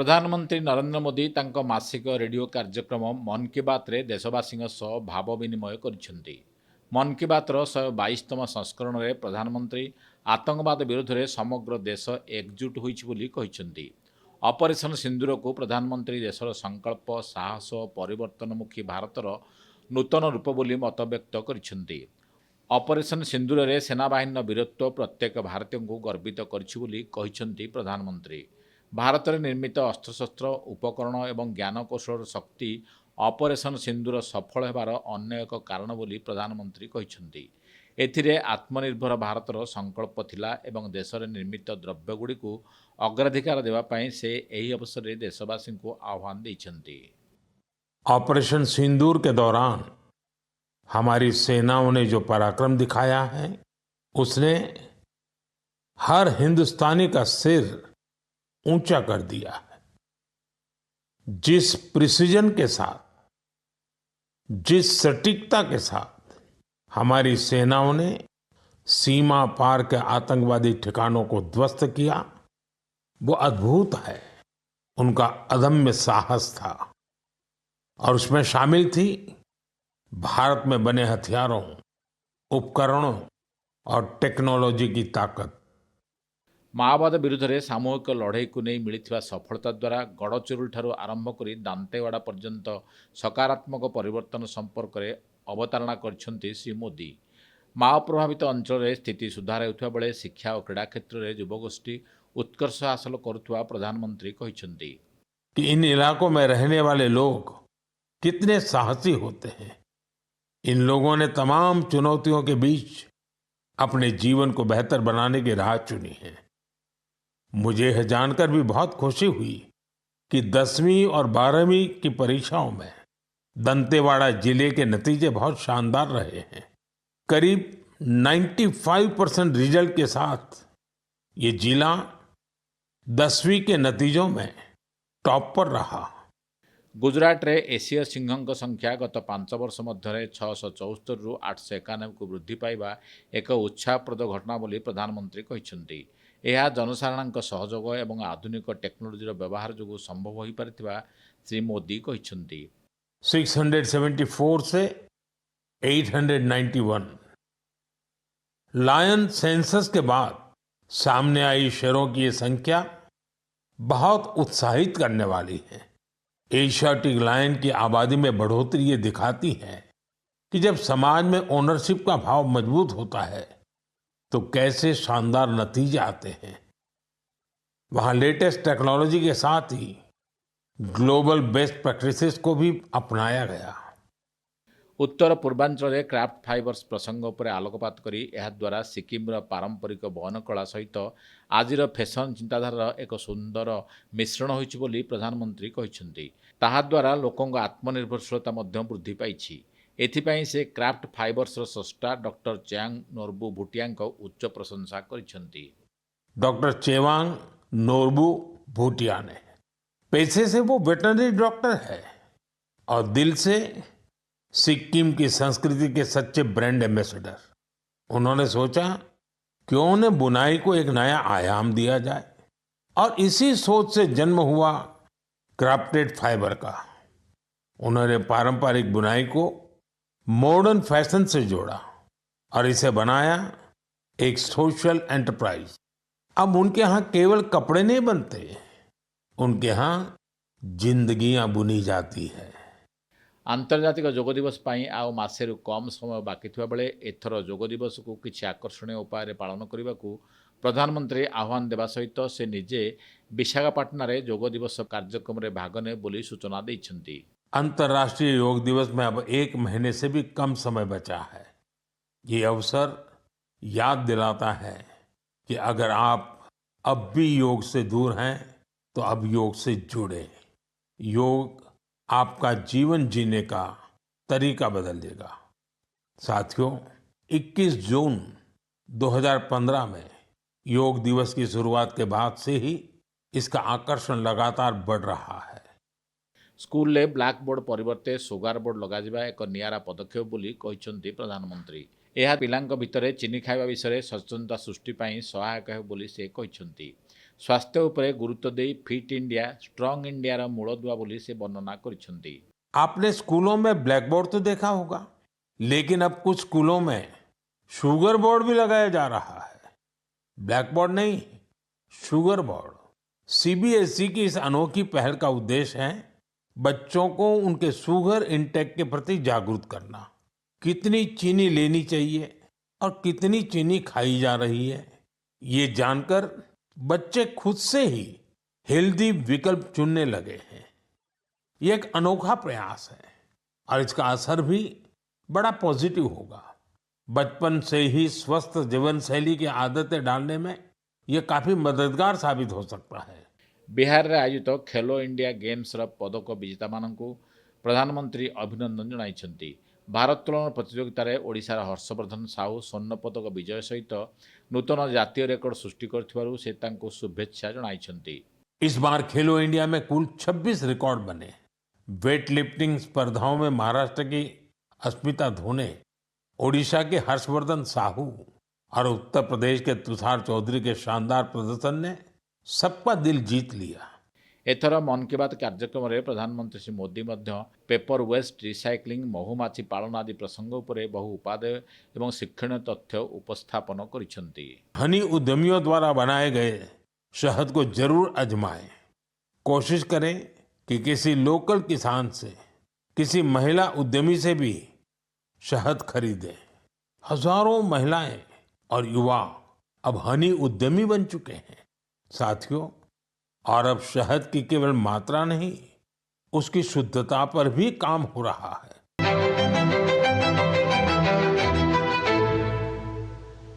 प्रधानमंत्री नरेंद्र मोदी तांको मासिक रेडियो कार्यक्रम मन की बात रे देशवासी भाव विनिमय करिसेंती। मन की बात 122तम संस्करण में प्रधानमंत्री आतंकवाद विरोध में समग्र देश एकजुट होइछि बोली कहिसेंती। ऑपरेशन सिंदूर को प्रधानमंत्री देशर संकल्प साहस परिवर्तनमुखी भारतर नूतन रूप बोली मत व्यक्त करिसेंती। ऑपरेशन सिंदूर में सेनाबाहिनी वीरत्व प्रत्येक भारतीय को गर्वित करिछि बोली कहिसेंती प्रधानमंत्री। भारत में निर्मित अस्त्रशस्त्र उपकरण एवं ज्ञानकौशल शक्ति ऑपरेशन सिंदूर सफल होबार अन्य एक कारण बोली प्रधानमंत्री कहिसेंती। एथिरे आत्मनिर्भर भारतर संकल्प थिला एवं देश में निर्मित द्रव्यगुड़ी को अग्राधिकार देवा पई से एही अवसर में देशवासी को आह्वान देइछंती। ऑपरेशन सिंदूर के दौरान हमारी सेनाओं ने जो पराक्रम दिखाया है उसने हर हिंदुस्तानी का सिर ऊंचा कर दिया है। जिस प्रिसीजन के साथ, जिस सटीकता के साथ हमारी सेनाओं ने सीमा पार के आतंकवादी ठिकानों को ध्वस्त किया, वो अद्भुत है। उनका अदम्य साहस था और उसमें शामिल थी भारत में बने हथियारों, उपकरणों और टेक्नोलॉजी की ताकत। माओवाद विरुद्ध में सामूहिक लड़ाई को नहीं मिलता सफलता द्वारा गड़चिरोली ठारू आरंभ कर दांतेवाड़ा पर्यंत सकारात्मक परिवर्तन संपर्क में अवतारणा करछंती श्री मोदी। माओ प्रभावित अंचल में स्थिति सुधार होता बेले शिक्षा और क्रीड़ा क्षेत्र में युवगोष्ठी उत्कर्ष हासिल करुवा प्रधानमंत्री कहिसेंती कि इन इलाकों में रहने वाले लोग कितने साहसी होते हैं। इन लोगों ने तमाम चुनौतियों के बीच अपने जीवन को बेहतर बनाने की राह चुनी है। मुझे यह जानकर भी बहुत खुशी हुई कि 10वीं और 12वीं की परीक्षाओं में दंतेवाड़ा जिले के नतीजे बहुत शानदार रहे हैं। करीब 95% रिजल्ट के साथ ये जिला 10वीं के नतीजों में टॉप पर रहा। गुजरात रे एसीय सिंह संख्या गत 5 वर्ष मध्य 674 रु 891 को वृद्धि पाइबा एक उत्साहप्रद घटना बोली प्रधानमंत्री कहिसेंती। यह जनसाधारण सहयोग और आधुनिक टेक्नोलोजी व्यवहार जो संभव हो पारिथिबा श्री मोदी कहिसेंती। 674 से 891 लायन सेंसस के बाद सामने आई शेरों की ये संख्या बहुत उत्साहित करने वाली है। एशियाटिक लायन की आबादी में बढ़ोतरी ये दिखाती है कि जब समाज में ओनरशिप का भाव मजबूत होता है तो कैसे शानदार नतीजे आते हैं। वहां लेटेस्ट टेक्नोलॉजी के साथ ही ग्लोबल बेस्ट प्रैक्टिसेस को भी अपनाया गया। उत्तर पूर्वांचल में क्राफ्ट फाइबर्स प्रसंग पर आलोकपात करी द्वारा सिक्किम पारंपरिक बहन कला सहित आजिर फैशन चिंताधार एक सुंदर मिश्रण होइछि बोली प्रधानमंत्री कहिसेंती। ताहा द्वारा लोकों आत्मनिर्भरशीलता वृद्धि पाइछि। एथिपाई से क्राफ्ट फाइबर्स स्रष्टा डॉक्टर चेवांग नोरबू भूटिया उच्च प्रशंसा करिसेंती। डॉक्टर चेवांग नोरबू भूटिया ने पैसे से वो वेटरनरी डॉक्टर है और दिल से सिक्किम की संस्कृति के सच्चे ब्रांड एम्बेसडर। उन्होंने सोचा क्यों न बुनाई को एक नया आयाम दिया जाए और इसी सोच से जन्म हुआ क्राफ्टेड फाइबर का। उन्होंने पारंपरिक बुनाई को मॉडर्न फैशन से जोड़ा और इसे बनाया एक सोशल एंटरप्राइज। अब उनके यहाँ केवल कपड़े नहीं बनते, उनके यहाँ जिंदगियां बुनी जाती है। आंतर्जातिक योग दिवस पाई आउ मासेरु कम समय बाकी थिबा बेले एथर योग दिवस को किछि आकर्षणीय उपाय पालन करने को प्रधानमंत्री आह्वान देवा सहित से निजे विशाखापाटना रे योग दिवस कार्यक्रम रे भाग ने बोली सूचना दैछंती। अंतर्राष्ट्रीय योग दिवस में अब 1 महीने से भी कम समय बचा है। ये अवसर याद दिलाता है कि अगर आप अब भी योग से दूर हैं तो अब योग से जुड़े। योग आपका जीवन जीने का तरीका बदल देगा। साथियों, 21 जून 2015 में योग दिवस की शुरुआत के बाद से ही इसका आकर्षण लगातार बढ़ रहा है। स्कूल में ब्लैक बोर्ड परिवर्ते सुगार बोर्ड लगाजिबा एक नियारा पदक्षेप बोली कहिसेंती प्रधानमंत्री। यह पिलांक भितरे चीनी खाइबा विषय सचेतनता सृष्टि पाई सहायक है बोली से कहिसेंती। स्वास्थ्य उपरे गुरुत्व देई फिट इंडिया स्ट्रंग इंडियार मूलदुआ बोली से वर्णना କରିଛନ୍ତି। आपने स्कूलों में ब्लैक बोर्ड तो देखा होगा, लेकिन अब कुछ स्कूलों में शुगर बोर्ड भी लगाया जा रहा है। ब्लैक बोर्ड नहीं, शुगर बोर्ड। सीबीएसई की इस अनोखी पहल का उद्देश्य है बच्चों को उनके शुगर इंटेक के प्रति जागरूक करना। कितनी चीनी लेनी चाहिए और कितनी चीनी खाई जा रही है, ये जानकर बच्चे खुद से ही हेल्दी विकल्प चुनने लगे हैं। ये एक अनोखा प्रयास है और इसका असर भी बड़ा पॉजिटिव होगा। बचपन से ही स्वस्थ जीवन शैली की आदतें डालने में ये काफी मददगार साबित हो सकता है। बिहार में आयोजित खेलो इंडिया गेम्स पदक विजेता मानू प्रधानमंत्री अभिनंदन जଣାଇଛନ୍ତି। भारोत्तोलन प्रतियोगितार ओडिशार हर्षवर्धन साहू स्वर्ण पदक विजय सहित नूतन जातीय रेकर्ड सृष्टि करथिबारु से तांको शुभेच्छा जଣାइଛନ୍ତି। इस बार खेलो इंडिया में कुल 26 रिकॉर्ड बने। वेट लिफ्टिंग स्पर्धाओं में महाराष्ट्र की अस्मिता धोने, ओडिशा के हर्षवर्धन साहू और उत्तर प्रदेश के तुषार चौधरी के शानदार प्रदर्शन ने सबका दिल जीत लिया। एथर मन की बात कार्यक्रम में प्रधानमंत्री Shri Modi paper waste recycling महुमाछी पालन आदि प्रसंग उपरे बहु उपादेय एवं शिक्षणीय तथ्य उपस्थापन करिसेंती। हनी उद्यमियों द्वारा बनाए गए शहद को जरूर आजमाएं। कोशिश करें कि किसी लोकल किसान से, किसी महिला उद्यमी से भी शहद खरीदें। हजारों महिलाएं और युवा अब हनी उद्यमी बन चुके हैं। साथियों, और अब शहद की केवल मात्रा नहीं, उसकी शुद्धता पर भी काम हो रहा है।